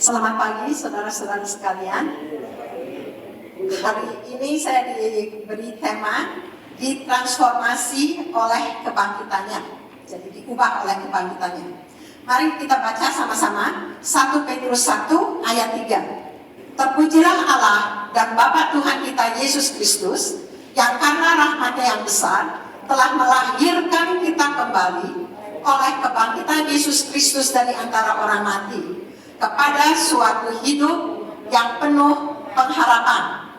Selamat pagi saudara-saudara sekalian. Hari ini saya diberi tema ditransformasi oleh kebangkitannya. Jadi diubah oleh kebangkitannya. Mari kita baca sama-sama 1 Petrus 1 ayat 3. Terpujilah Allah dan Bapa Tuhan kita Yesus Kristus, yang karena rahmat-Nya yang besar telah melahirkan kita kembali oleh kebangkitan Yesus Kristus dari antara orang mati kepada suatu hidup yang penuh pengharapan.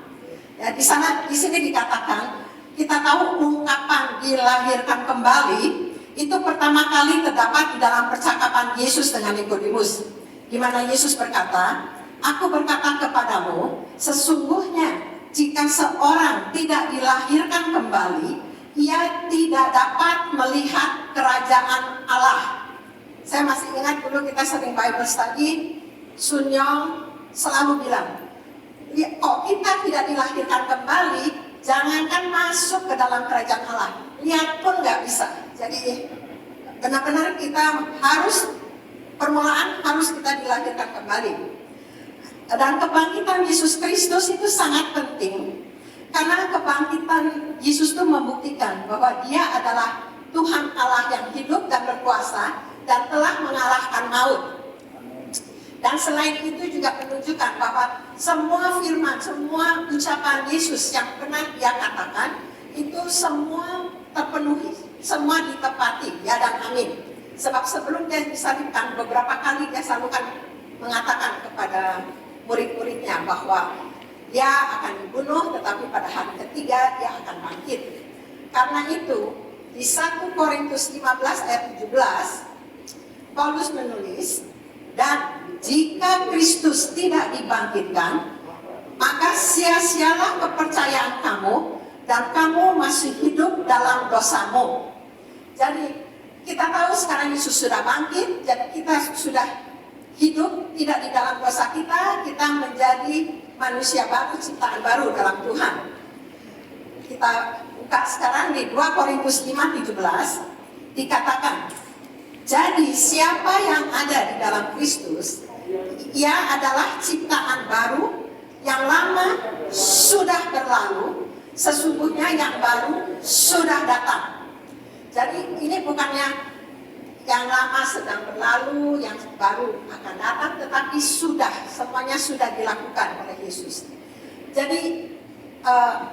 Ya, di sini dikatakan, kita tahu ungkapan dilahirkan kembali itu pertama kali terdapat di dalam percakapan Yesus dengan Nikodemus, di mana Yesus berkata, "Aku berkata kepadamu, sesungguhnya jika seorang tidak dilahirkan kembali, ia tidak dapat melihat kerajaan Allah." Saya masih ingat dulu kita sering Bible study, Sun Yong selalu bilang, kok kita tidak dilahirkan kembali, jangankan masuk ke dalam kerajaan Allah, lihat pun nggak bisa. Jadi benar-benar kita harus, permulaan harus kita dilahirkan kembali. Dan kebangkitan Yesus Kristus itu sangat penting, karena kebangkitan Yesus itu membuktikan bahwa Dia adalah Tuhan Allah yang hidup dan berkuasa dan telah mengalahkan maut. Dan selain itu juga menunjukkan bahwa semua firman, semua ucapan Yesus yang pernah Dia katakan itu semua terpenuhi, semua ditepati, ya dan amin. Sebab sebelum Dia disalibkan, beberapa kali Dia selalu kan mengatakan kepada murid-muridnya bahwa Dia akan dibunuh, tetapi pada hari ketiga Dia akan bangkit. Karena itu di 1 Korintus 15 ayat 17 Paulus menulis, "Dan jika Kristus tidak dibangkitkan, maka sia-sialah kepercayaan kamu dan kamu masih hidup dalam dosamu." Jadi kita tahu sekarang Yesus sudah bangkit, jadi kita sudah hidup tidak di dalam dosa kita menjadi manusia baru, ciptaan baru dalam Tuhan. Kita buka sekarang di 2 Korintus 5:17 dikatakan, "Jadi siapa yang ada di dalam Kristus, ia adalah ciptaan baru, yang lama sudah berlalu, sesungguhnya yang baru sudah datang." Jadi ini bukannya yang lama sedang berlalu, yang baru akan datang, tetapi semuanya sudah dilakukan oleh Yesus. Jadi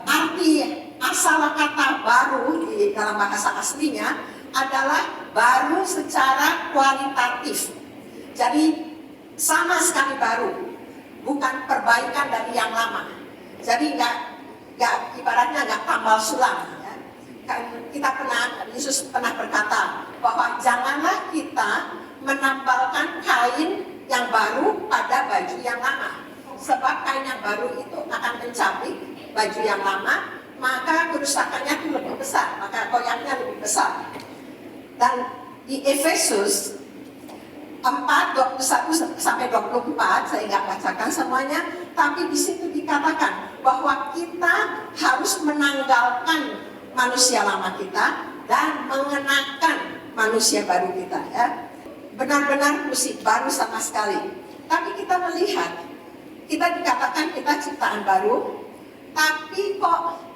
arti asal kata baru di dalam bahasa aslinya adalah baru secara kualitatif. Jadi sama sekali baru, bukan perbaikan dari yang lama. Jadi nggak ibaratnya nggak tambal sulam. Ya. Yesus pernah berkata bahwa janganlah kita menambalkan kain yang baru pada baju yang lama, sebab kain yang baru itu akan mencabik baju yang lama, maka kerusakannya itu lebih besar, maka koyaknya lebih besar. Dan di Efesus 4:21-24, saya nggak bacakan semuanya, tapi di situ dikatakan bahwa kita harus menanggalkan manusia lama kita dan mengenakan manusia baru kita, ya. Benar-benar mesti baru sama sekali. Tapi kita melihat, kita dikatakan kita ciptaan baru, tapi kok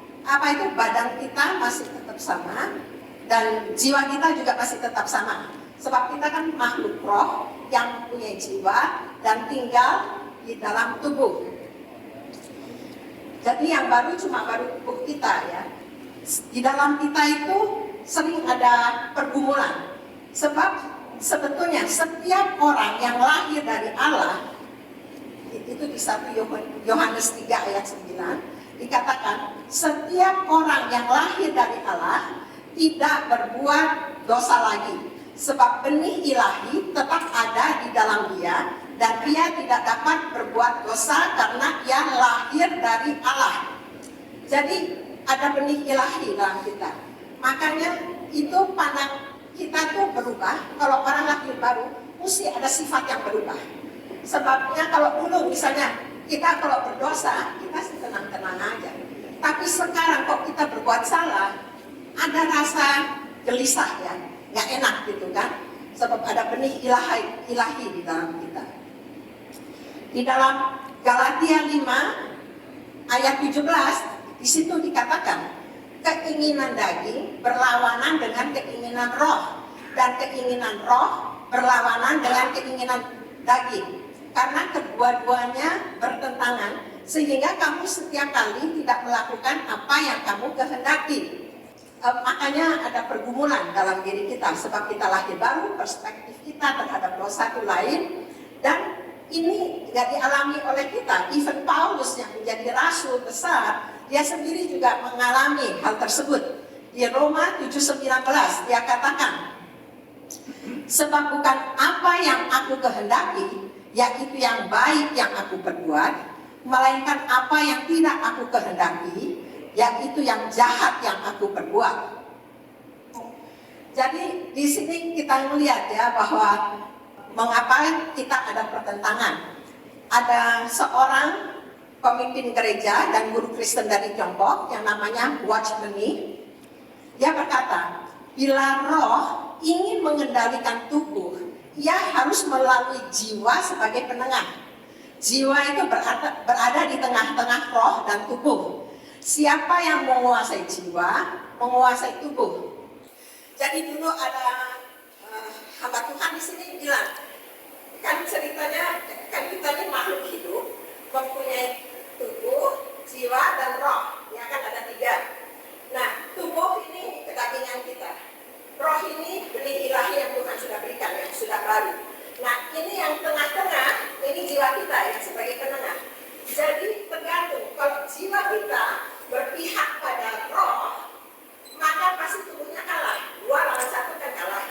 badan kita masih tetap sama dan jiwa kita juga masih tetap sama. Sebab kita kan makhluk roh yang punya jiwa dan tinggal di dalam tubuh. Jadi yang baru cuma baru tubuh kita, ya. Di dalam kita itu sering ada pergumulan. Sebab sebetulnya setiap orang yang lahir dari Allah, itu di 1 Yohanes 3 ayat 9 dikatakan, setiap orang yang lahir dari Allah tidak berbuat dosa lagi, sebab benih ilahi tetap ada di dalam dia, dan dia tidak dapat berbuat dosa karena ia lahir dari Allah. Jadi ada benih ilahi dalam kita. Makanya itu pandang kita tuh berubah. Kalau orang lahir baru, mesti ada sifat yang berubah. Sebabnya kalau dulu misalnya kita kalau berdosa, kita sih tenang-tenang aja. Tapi sekarang kok kita berbuat salah, ada rasa gelisah, ya, nggak enak gitu kan. Sebab ada benih ilahi di dalam kita. Di dalam Galatia 5 ayat 17, di situ dikatakan keinginan daging berlawanan dengan keinginan roh, dan keinginan roh berlawanan dengan keinginan daging, karena kedua-duanya bertentangan, sehingga kamu setiap kali tidak melakukan apa yang kamu kehendaki. Makanya ada pergumulan dalam diri kita, sebab kita lahir baru, perspektif kita terhadap dosa itu lain, dan ini tidak dialami oleh kita. Even Paulus yang menjadi rasul besar, dia sendiri juga mengalami hal tersebut. Di Roma 7:19 dia katakan, sebab bukan apa yang aku kehendaki, yaitu yang baik yang aku perbuat, melainkan apa yang tidak aku kehendaki, yaitu yang jahat yang aku perbuat. Jadi di sini kita melihat ya bahwa mengapa kita ada pertentangan. Ada seorang pemimpin gereja dan guru Kristen dari Tiongkok yang namanya Watchman Nee. Dia berkata, bila roh ingin mengendalikan tubuh, ia harus melalui jiwa sebagai penengah. Jiwa itu berada di tengah-tengah roh dan tubuh. Siapa yang menguasai jiwa, menguasai tubuh. Jadi dulu ada hamba Tuhan di sini bilang, kan ceritanya, kan kita ini makhluk hidup, mempunyai tubuh, jiwa, dan roh. Ya kan ada 3. Nah, tubuh ini kedagingan kita. Roh ini benih ilahi yang Tuhan sudah berikan, yang sudah baru. Nah, ini yang tengah-tengah, ini jiwa kita yang sebagai penengah. Jadi tergantung, kalau jiwa kita berpihak pada roh, maka pasti tubuhnya kalah. 2 lawan 1 kan kalah.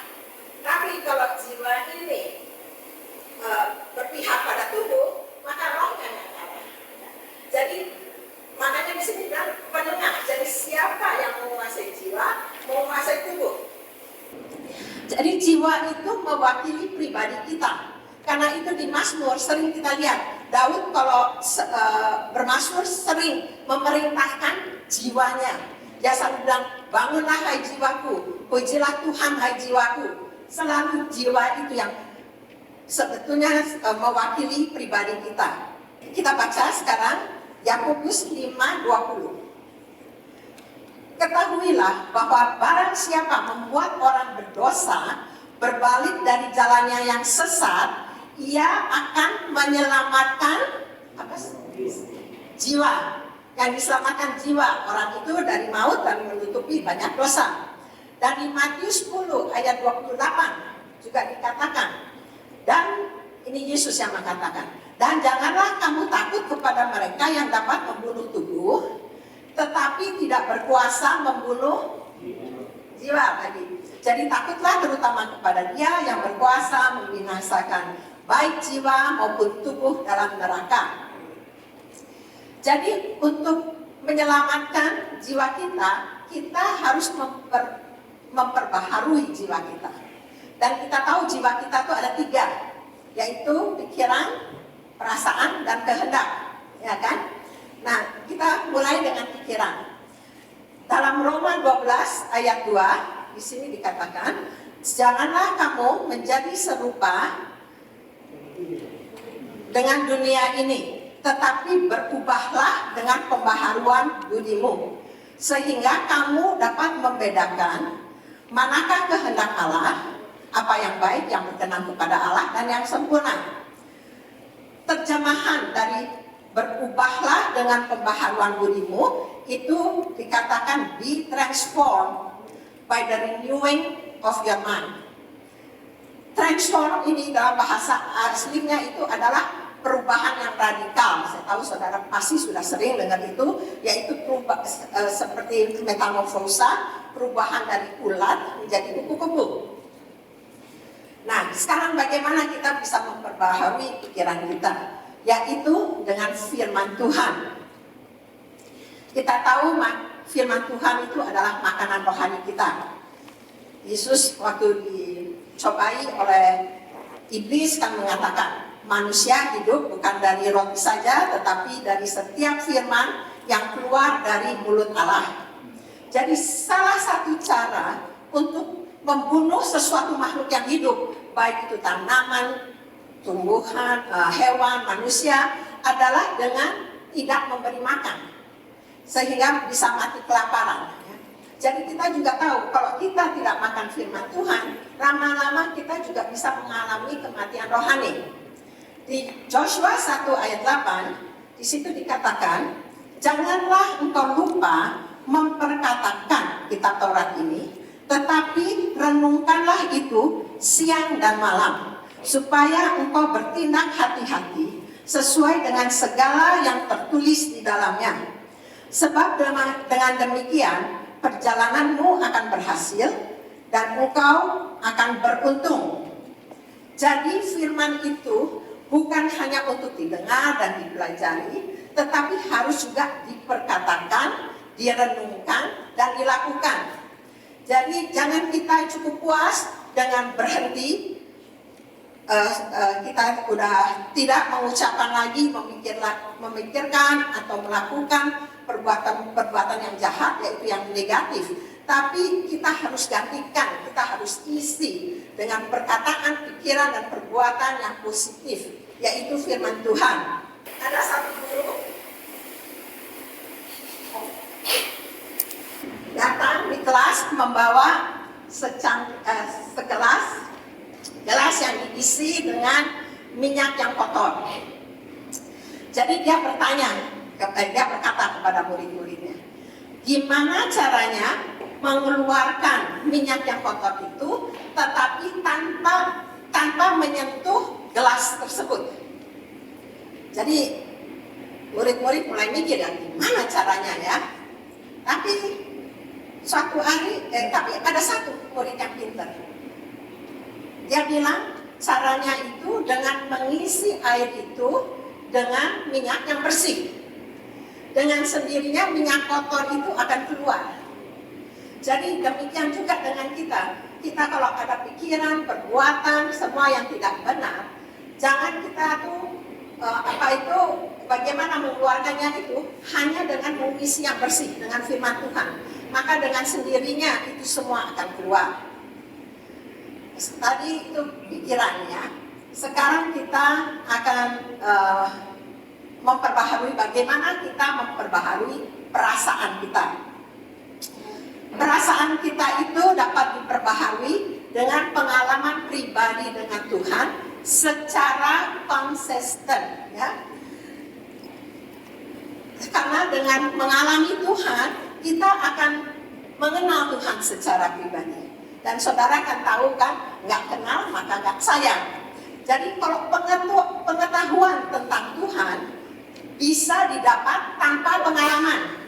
Tapi kalau jiwa ini berpihak pada tubuh, maka rohnya nggak kalah. Jadi makanya di sini kan penengah. Jadi siapa yang menguasai jiwa, menguasai tubuh. Jadi jiwa itu mewakili pribadi kita. Karena itu di Mazmur sering kita lihat Daud kalau bermazmur sering memerintahkan jiwanya. Dia selalu bilang, bangunlah hai jiwaku, pujilah Tuhan hai jiwaku. Selalu jiwa itu yang sebetulnya mewakili pribadi kita. Kita baca sekarang Yakobus 5:20. Ketahuilah bahwa barang siapa membuat orang berdosa berbalik dari jalannya yang sesat, ia akan menyelamatkan jiwa. Yang diselamatkan jiwa orang itu dari maut dan menutupi banyak dosa. Dan di Matius 10 ayat 28 juga dikatakan, dan ini Yesus yang mengatakan, dan janganlah kamu takut kepada mereka yang dapat membunuh tubuh, tetapi tidak berkuasa membunuh jiwa tadi. Jadi takutlah terutama kepada Dia yang berkuasa membinasakan baik jiwa maupun tubuh dalam neraka. Jadi untuk menyelamatkan jiwa kita, kita harus memperbaharui jiwa kita. Dan kita tahu jiwa kita itu ada 3, yaitu pikiran, perasaan, dan kehendak, ya kan? Nah, kita mulai dengan pikiran. Dalam Roma 12 ayat 2, di sini dikatakan, janganlah kamu menjadi serupa dengan dunia ini, tetapi berubahlah dengan pembaharuan budimu, sehingga kamu dapat membedakan manakah kehendak Allah, apa yang baik, yang berkenan kepada Allah, dan yang sempurna. Terjemahan dari berubahlah dengan pembaharuan budimu itu dikatakan be transformed by the renewing of your mind. Transform ini dalam bahasa aslinya itu adalah perubahan yang radikal. Saya tahu saudara pasti sudah sering dengar itu, yaitu seperti metamorfosa, perubahan dari ulat menjadi kupu-kupu. Nah, sekarang bagaimana kita bisa memperbaharui pikiran kita? Yaitu dengan firman Tuhan. Kita tahu firman Tuhan itu adalah makanan rohani kita. Yesus waktu dicobai oleh iblis kan mengatakan, manusia hidup bukan dari roti saja, tetapi dari setiap firman yang keluar dari mulut Allah. Jadi salah satu cara untuk membunuh sesuatu makhluk yang hidup, baik itu tanaman, tumbuhan, hewan, manusia adalah dengan tidak memberi makan, sehingga bisa mati kelaparan. Jadi kita juga tahu kalau kita tidak makan firman Tuhan, lama-lama kita juga bisa mengalami kematian rohani. Di Joshua 1 ayat 8, di situ dikatakan, janganlah engkau lupa memperkatakan kitab Taurat ini, tetapi renungkanlah itu siang dan malam, supaya engkau bertindak hati-hati sesuai dengan segala yang tertulis di dalamnya. Sebab dengan demikian perjalananmu akan berhasil dan engkau akan beruntung. Jadi firman itu bukan hanya untuk didengar dan dipelajari, tetapi harus juga diperkatakan, direnungkan, dan dilakukan. Jadi jangan kita cukup puas dengan berhenti, kita sudah tidak mengucapkan lagi, memikirkan atau melakukan perbuatan yang jahat, yaitu yang negatif. Tapi kita harus gantikan, kita harus isi dengan perkataan, pikiran, dan perbuatan yang positif, yaitu firman Tuhan. Ada satu guru datang di kelas membawa gelas yang diisi dengan minyak yang kotor. Jadi dia berkata kepada murid-muridnya, gimana caranya mengeluarkan minyak yang kotor itu, tetapi tanpa menyentuh gelas tersebut. Jadi murid-murid mulai mikir, ya gimana caranya ya. Tapi ada satu murid yang pintar. Dia bilang caranya itu dengan mengisi air itu dengan minyak yang bersih. Dengan sendirinya minyak kotor itu akan keluar. Jadi demikian juga dengan kita. Kita kalau ada pikiran, perbuatan, semua yang tidak benar, jangan kita bagaimana mengeluarkannya itu hanya dengan mengisi yang bersih dengan firman Tuhan. Maka dengan sendirinya itu semua akan keluar. Tadi itu pikirannya. Sekarang kita akan memperbaharui bagaimana kita memperbaharui perasaan kita. Perasaan kita itu dapat diperbaharui dengan pengalaman pribadi dengan Tuhan secara konsisten, ya. Karena dengan mengalami Tuhan, kita akan mengenal Tuhan secara pribadi. Dan saudara kan tahu kan, nggak kenal maka nggak sayang. Jadi kalau pengetahuan tentang Tuhan bisa didapat tanpa pengalaman.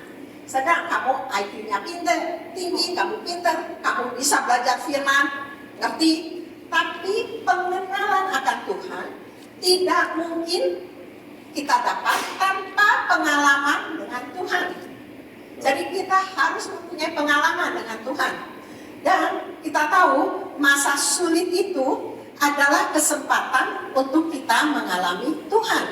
Sedang kamu IQ-nya tinggi, kamu pintar, kamu bisa belajar firman, ngerti. Tapi pengenalan akan Tuhan tidak mungkin kita dapat tanpa pengalaman dengan Tuhan. Jadi kita harus mempunyai pengalaman dengan Tuhan. Dan kita tahu masa sulit itu adalah kesempatan untuk kita mengalami Tuhan.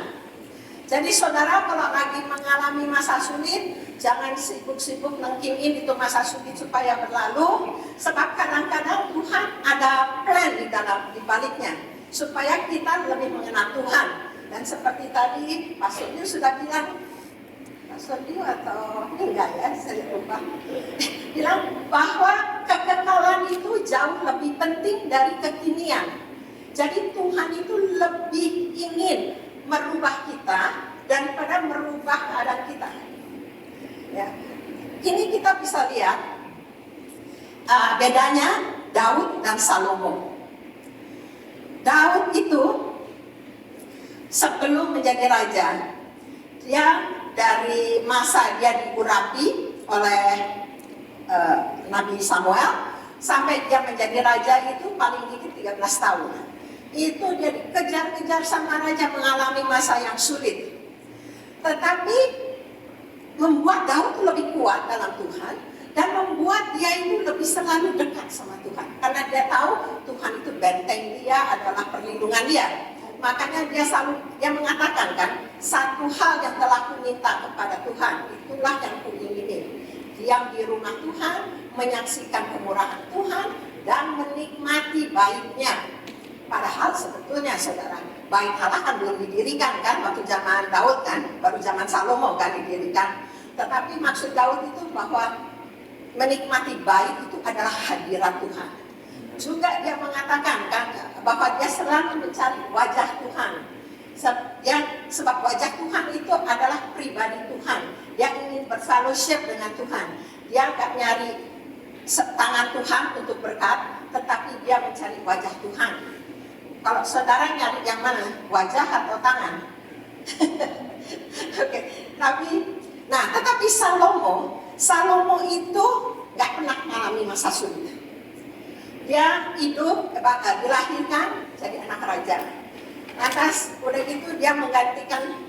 Jadi saudara kalau lagi mengalami masa sulit, jangan sibuk-sibuk nengkingin itu masa sulit supaya berlalu. Sebab kadang-kadang Tuhan ada plan di baliknya, supaya kita lebih mengenal Tuhan. Dan seperti tadi Pastor Dio sudah bilang, Pastor Dio atau enggak ya, saya lupa, bilang bahwa kekekalan itu jauh lebih penting dari kekinian. Jadi Tuhan itu lebih ingin merubah kita daripada merubah keadaan kita. Ya. Ini kita bisa lihat bedanya Daud dan Salomo. Daud itu sebelum menjadi raja, dia dari masa dia diurapi oleh Nabi Samuel sampai dia menjadi raja itu paling dikit 13 tahun. Itu dia dikejar-kejar sama raja, mengalami masa yang sulit. Tetapi membuat Daud lebih kuat dalam Tuhan dan membuat dia itu lebih selalu dekat sama Tuhan. Karena dia tahu Tuhan itu benteng dia, adalah perlindungan dia. Makanya dia mengatakan kan, satu hal yang telah kuminta kepada Tuhan, itulah yang kuingini. Diam di rumah Tuhan, menyaksikan kemurahan Tuhan dan menikmati baiknya. Padahal sebetulnya saudara, bait Allah kan belum didirikan kan, waktu zaman Daud kan, baru zaman Salomo kan didirikan. Tetapi maksud Daud itu bahwa menikmati bait itu adalah hadirat Tuhan. Juga dia mengatakan kan bahwa dia selalu mencari wajah Tuhan. Sebab wajah Tuhan itu adalah pribadi Tuhan. Dia ingin berfellowship dengan Tuhan. Dia nggak nyari tangan Tuhan untuk berkat, tetapi dia mencari wajah Tuhan. Kalau saudara nyari yang mana? Wajah atau tangan? Oke. Tetapi Salomo itu nggak pernah mengalami masa sulit. Dia hidup, dilahirkan jadi anak raja. Lantas udah gitu dia menggantikan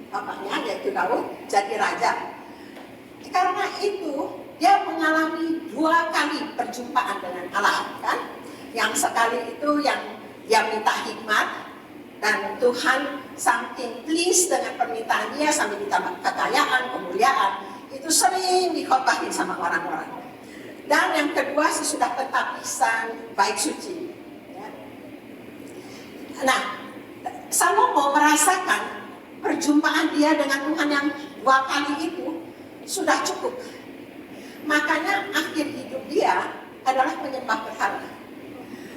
bapaknya yaitu Daud jadi raja. Karena itu dia mengalami 2 kali perjumpaan dengan Allah kan. Yang sekali itu yang dia minta hikmat dan Tuhan saking please dengan permintaan dia sampai ditambah kekayaan, kemuliaan, itu sering dikhotbahin sama orang-orang. Dan yang kedua sesudah pentapisan bait suci. Ya. Nah, Salomo merasakan perjumpaan dia dengan Tuhan yang 2 kali itu sudah cukup. Makanya akhir hidup dia adalah menyembah berhala.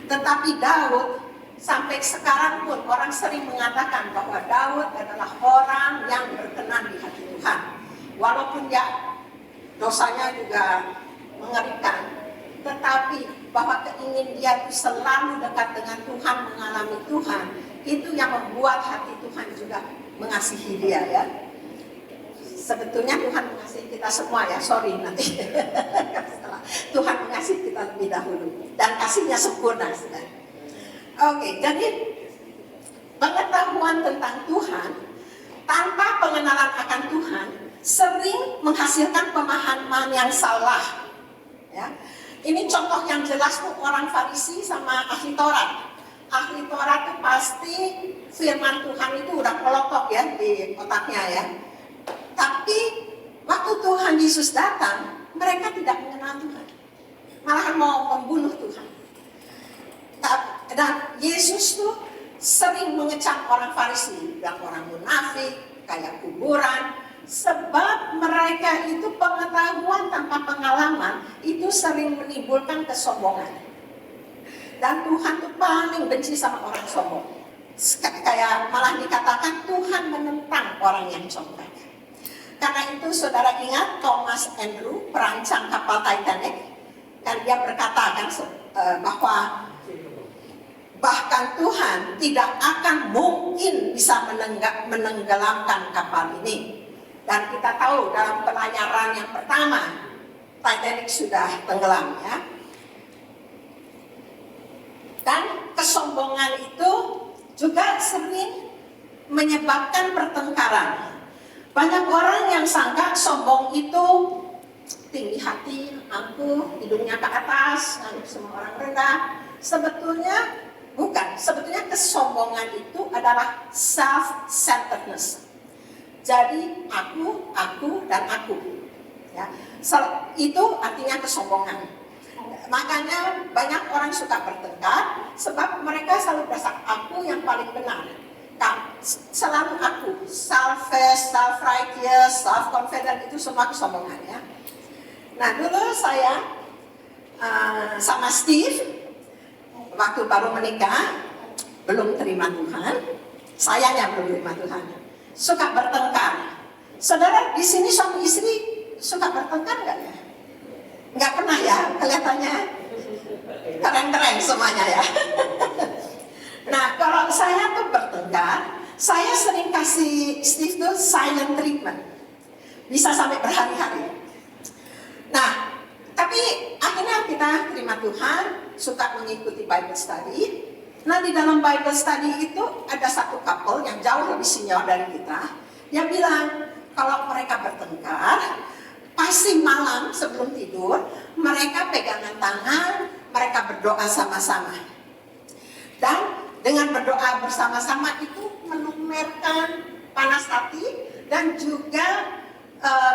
Tetapi Daud sampai sekarang pun orang sering mengatakan bahwa Daud adalah orang yang berkenan di hati Tuhan. Walaupun ya dosanya juga mengerikan, tetapi bahwa keingin dia selalu dekat dengan Tuhan, mengalami Tuhan, itu yang membuat hati Tuhan juga mengasihi dia ya. Sebetulnya Tuhan mengasihi kita semua ya, sorry nanti. Tuhan mengasihi kita lebih dahulu dan kasihnya sempurna. Oke, jadi pengetahuan tentang Tuhan tanpa pengenalan akan Tuhan sering menghasilkan pemahaman yang salah. Ya, ini contoh yang jelas tuh orang Farisi sama ahli Taurat. Ahli Taurat tuh pasti firman Tuhan itu udah kelotok ya di otaknya ya. Tapi waktu Tuhan Yesus datang, mereka tidak mengenal Tuhan, malahan mau membunuh Tuhan. Dan Yesus tuh sering mengecam orang Farisi, bilang orang munafik, kayak kuburan, sebab mereka itu pengetahuan tanpa pengalaman itu sering menimbulkan kesombongan. Dan Tuhan tuh paling benci sama orang sombong. Kayak malah dikatakan Tuhan menentang orang yang sombong. Karena itu saudara ingat Thomas Andrew, perancang kapal Titanic, kan dia berkata kan bahwa bahkan Tuhan tidak akan mungkin bisa menenggelamkan kapal ini. Dan kita tahu dalam pelayaran yang pertama Titanic sudah tenggelam ya. Dan kesombongan itu juga sering menyebabkan pertengkaran. Banyak orang yang sangka sombong itu tinggi hati, angkuh, hidungnya ke atas, anggap semua orang rendah. Sebetulnya bukan, sebetulnya kesombongan itu adalah self-centeredness. Jadi aku, dan aku. Ya. Itu artinya kesombongan. Makanya banyak orang suka bertengkar sebab mereka selalu merasa aku yang paling benar. Selalu aku, selfish, self-righteous, self-confident, itu semua kesombongan ya. Nah dulu saya sama Steve waktu baru menikah, belum terima Tuhan, sayanya belum terima Tuhan, suka bertengkar. Saudara di sini suami istri suka bertengkar nggak ya? Nggak pernah ya, kelihatannya keren-keren semuanya ya. Nah kalau saya tuh bertengkar, saya sering kasih Steve tuh silent treatment, bisa sampai berhari-hari. Nah tapi akhirnya kita terima Tuhan, suka mengikuti Bible study. Nah di dalam Bible study itu ada satu couple yang jauh lebih senior dari kita. Dia bilang kalau mereka bertengkar, pasti malam sebelum tidur mereka pegangan tangan, mereka berdoa sama-sama. Dan dengan berdoa bersama-sama itu melumerkan panas hati dan juga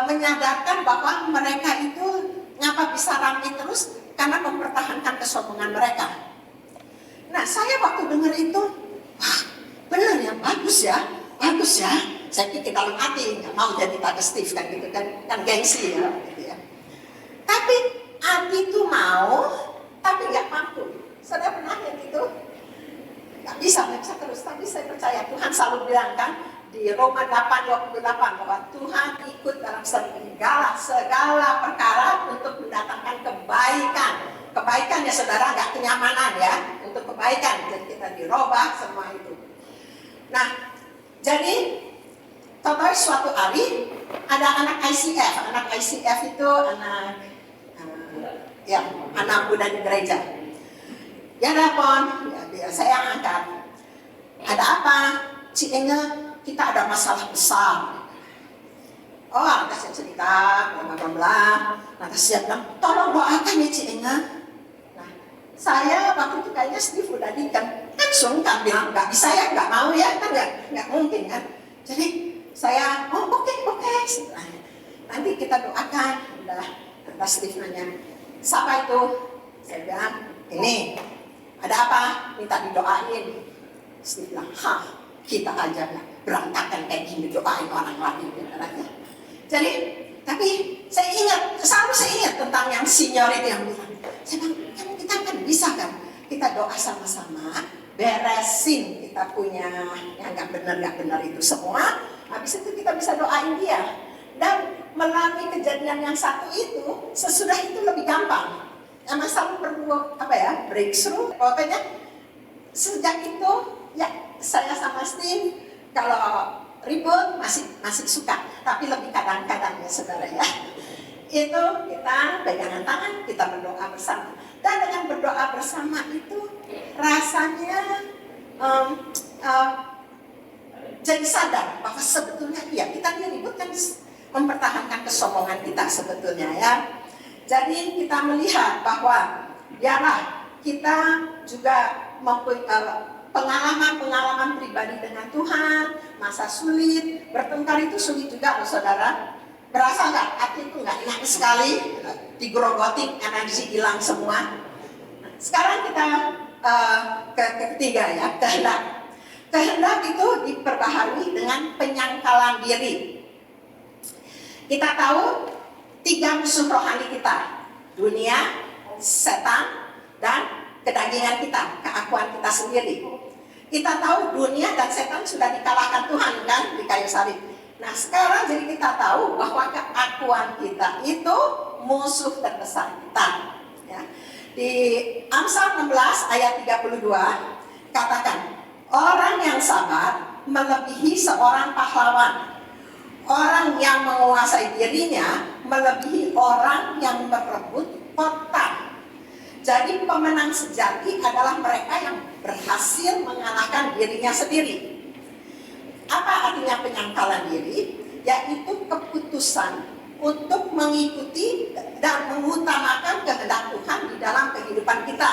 menyadarkan bahwa mereka itu ngapa bisa ramai terus karena mempertahankan kesombongan mereka. Nah saya waktu dengar itu, wah benar ya bagus ya. Saya pikir dalam hati nggak mau jadi Tante Steve kan gitu kan gengsi ya, gitu ya. Tapi Adi tuh mau, tapi nggak mampu. Saudara pernah yang gitu? Nggak bisa terus. Tapi saya percaya Tuhan selalu bilang kan di Roma 8:28 bahwa Tuhan ikut dalam segala perkara untuk mendatangkan kebaikan. Kebaikan ya saudara, nggak kenyamanan ya, untuk kebaikan. Jadi kita dirubah semua itu. Nah, jadi contohnya suatu hari ada anak ICF. Anak ICF itu anak muda di gereja. Dia telepon, ya, saya angkat. Ada apa? Cik Inge, kita ada masalah besar. Oh, lantas saya cerita, bla. Lantas saya bilang, tolong doakan ya Cik Inge. Nah, saya waktu itu kayaknya Steve udah langsung kan bilang, nggak bisa ya, nggak mau ya, kan nggak mungkin kan. Jadi saya, oke. Nanti kita doakan. Udah, lantas Steve nanya, siapa itu? Saya bilang, ini. Ada apa? Minta didoain. Steve bilang, kita aja berantakan kayak gini doain orang lain. Jadi, tapi selalu saya ingat tentang yang senior itu yang bilang, saya bilang, kan kita kan bisa kan, kita doa sama-sama, beresin kita punya yang nggak benar itu semua. Habis itu kita bisa doain dia. Dan melalui kejadian yang satu itu, sesudah itu lebih gampang. Masalah perlu breakthrough. Pokoknya sejak itu ya saya sama Steve kalau ribut masih suka, tapi lebih kadang-kadang ya saudara ya. Itu kita pegangan tangan, kita berdoa bersama. Dan dengan berdoa bersama itu rasanya jadi sadar bahwa sebetulnya ya kita ribut kan mempertahankan kesombongan kita sebetulnya ya. Jadi kita melihat bahwa biarlah kita juga pengalaman pribadi dengan Tuhan, masa sulit, bertengkar itu sulit juga loh saudara. Berasa nggak? Hati itu nggak enak sekali, digrogotin, energi hilang semua. Sekarang kita ke ketiga ya, kehendak. Kehendak itu diperbaharui dengan penyangkalan diri. Kita tahu 3 musuh rohani kita, dunia, setan, dan kedagingan kita, keakuan kita sendiri. Kita tahu dunia dan setan sudah dikalahkan Tuhan kan di kayu salib. Nah sekarang jadi kita tahu bahwa keakuan kita itu musuh terbesar kita. Ya. Di Amsal 16 ayat 32 katakan, orang yang sabar melebihi seorang pahlawan. Orang yang menguasai dirinya melebihi orang yang merebut kota. Jadi pemenang sejati adalah mereka yang berhasil mengalahkan dirinya sendiri. Apa artinya penyangkalan diri? Yaitu keputusan untuk mengikuti dan mengutamakan kehendak Tuhan di dalam kehidupan kita.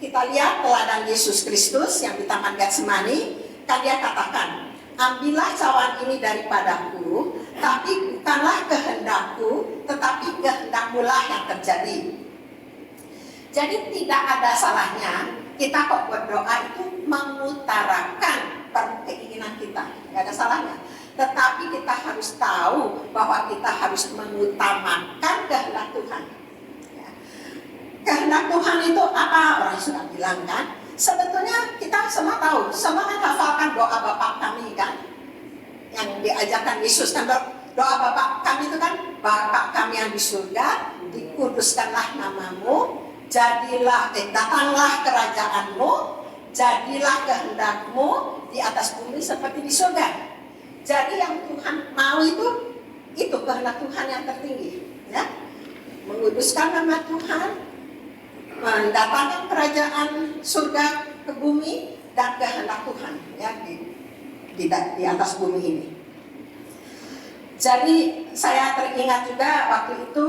Kita lihat teladan Yesus Kristus yang di Taman Getsemani, kan dia katakan, ambillah cawan ini daripadaku, tapi bukanlah kehendakku, tetapi kehendakmu-lah yang terjadi. Jadi tidak ada salahnya kita kok berdoa itu mengutarakan keinginan kita, nggak ada salahnya. Tetapi kita harus tahu bahwa kita harus mengutamakan kehendak Tuhan. Ya. Kehendak Tuhan itu apa? Orang sudah bilang kan. Sebetulnya kita semua tahu, semua kan hafalkan doa Bapa kami kan, yang diajarkan Yesus kan, doa Bapa kami itu kan, Bapa kami yang di surga, dikuduskanlah namamu, datanglah kerajaanmu, jadilah kehendakmu di atas bumi seperti di surga. Jadi yang Tuhan mau itu kehendak Tuhan yang tertinggi, ya, menguduskan nama Tuhan, mendatangkan kerajaan surga ke bumi dan kehendak Tuhan ya di atas bumi ini. Jadi saya teringat juga waktu itu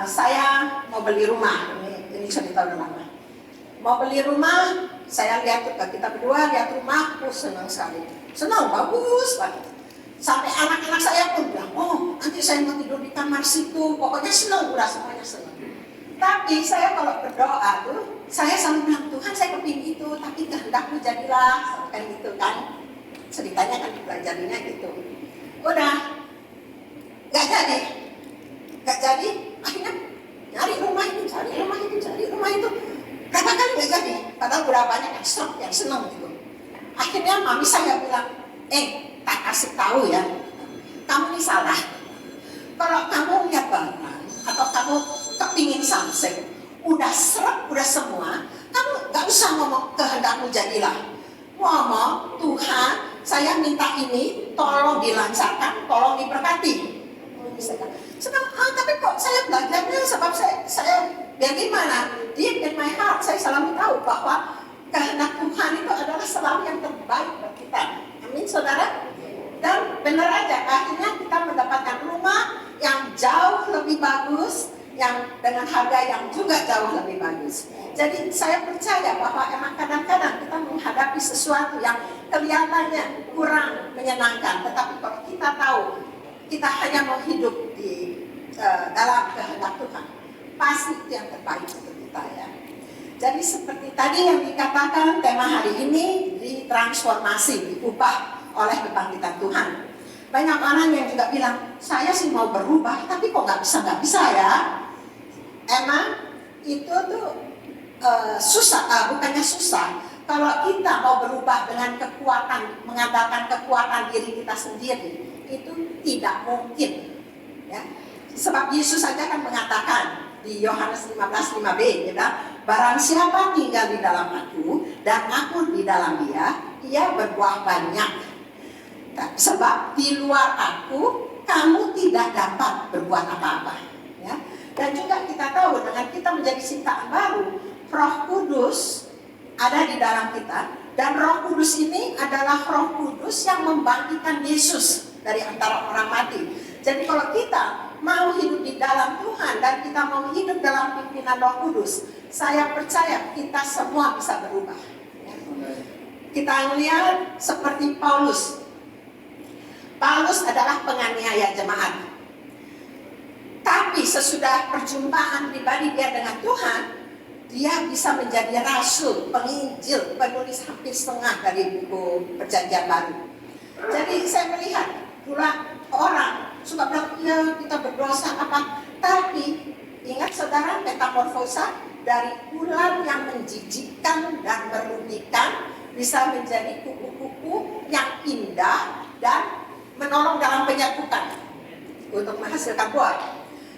saya mau beli rumah. Ini cerita udah lama. Mau beli rumah, saya lihat kita berdua lihat rumah, senang sekali. Senang, bagus banget. Sampai anak-anak saya pun bilang, oh nanti saya mau tidur di kamar situ. Pokoknya senang, udah semuanya senang. Tapi saya kalau berdoa tuh, saya selalu bilang, Tuhan saya kepingin itu, tapi kehendakmu jadilah, kayak gitu kan. ceritanya kan dipelajarinya gitu. Udah, nggak jadi, akhirnya cari rumah itu, berapa kali nggak jadi, padahal udah banyak yang senang gitu. Akhirnya mami saya bilang, tak kasih tahu ya, kamu ini salah. Kalau kamu lihat barang atau kamu kepingin something, udah seret, udah semua, kamu nggak usah ngomong kehendakmu jadilah. Ngomong, Tuhan, saya minta ini, tolong dilancarkan, tolong diberkati. Tapi kok saya belajarnya sebab saya bagaimana? Deep in my heart, saya selalu tahu bahwa kehendak Tuhan itu adalah selalu yang terbaik buat kita. Amin, saudara. Dan benar aja, akhirnya kita mendapatkan rumah yang jauh lebih bagus, yang dengan harga yang juga jauh lebih bagus. Jadi saya percaya bahwa emang kadang-kadang kita menghadapi sesuatu yang kelihatannya kurang menyenangkan, tetapi kalau kita tahu kita hanya mau hidup di dalam kehendak Tuhan, pasti itu yang terbaik untuk kita ya. Jadi seperti tadi yang dikatakan, tema hari ini ditransformasi, diubah oleh kebangkitan Tuhan. Banyak orang yang juga bilang, saya sih mau berubah, tapi kok nggak bisa ya. Emang itu tuh susah, bukannya susah. Kalau kita mau berubah dengan kekuatan, mengandalkan kekuatan diri kita sendiri, itu tidak mungkin. Ya. Sebab Yesus saja kan mengatakan di Yohanes 15:5b, dia bilang, barang siapa tinggal di dalam aku dan aku di dalam dia, ia berbuah banyak. Sebab di luar aku, kamu tidak dapat berbuat apa-apa. Ya. Dan juga kita tahu dengan kita menjadi ciptaan baru, Roh Kudus ada di dalam kita, dan Roh Kudus ini adalah Roh Kudus yang membangkitkan Yesus dari antara orang mati. Jadi kalau kita mau hidup di dalam Tuhan dan kita mau hidup dalam pimpinan Roh Kudus, saya percaya kita semua bisa berubah. Kita lihat seperti Paulus. Paulus adalah penganiaya jemaat. Tapi sesudah perjumpaan pribadi dia dengan Tuhan, dia bisa menjadi rasul, penginjil, penulis hampir setengah dari buku Perjanjian Baru. Jadi saya melihat orang suka bilang, ya kita berdosa apa. Tapi ingat saudara, metamorfosa dari ular yang menjijikkan dan merugikan bisa menjadi kuku-kuku yang indah dan menolong dalam penyerbukan untuk menghasilkan buah.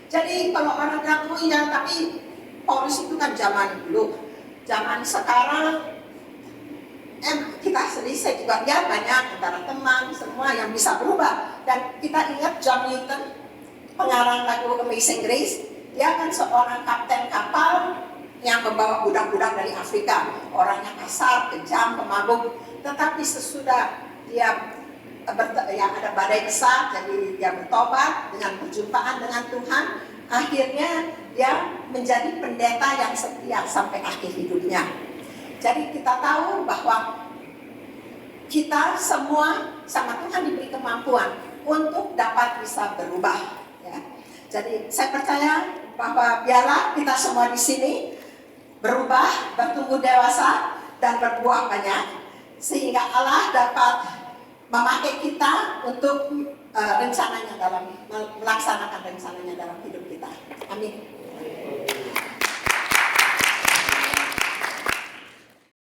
Jadi kalau orang bilang, oh iya, tapi Paulus itu kan zaman dulu. Zaman sekarang kita selisih juga lihat banyak antara teman semua yang bisa berubah. Dan kita ingat John Newton, pengarang lagu Amazing Grace, dia kan seorang kapten kapal yang membawa budak-budak dari Afrika. Orangnya kasar, kejam, pemabuk. Tetapi sesudah dia ada badai besar, jadi dia bertobat dengan perjumpaan dengan Tuhan. Akhirnya dia menjadi pendeta yang setia sampai akhir hidupnya. Jadi kita tahu bahwa kita semua sama Tuhan diberi kemampuan untuk dapat bisa berubah. Ya. Jadi saya percaya bahwa biarlah kita semua di sini berubah, bertumbuh dewasa dan berbuah banyak, sehingga Allah dapat memakai kita untuk rencananya dalam melaksanakan rencananya dalam hidup kita. Amin.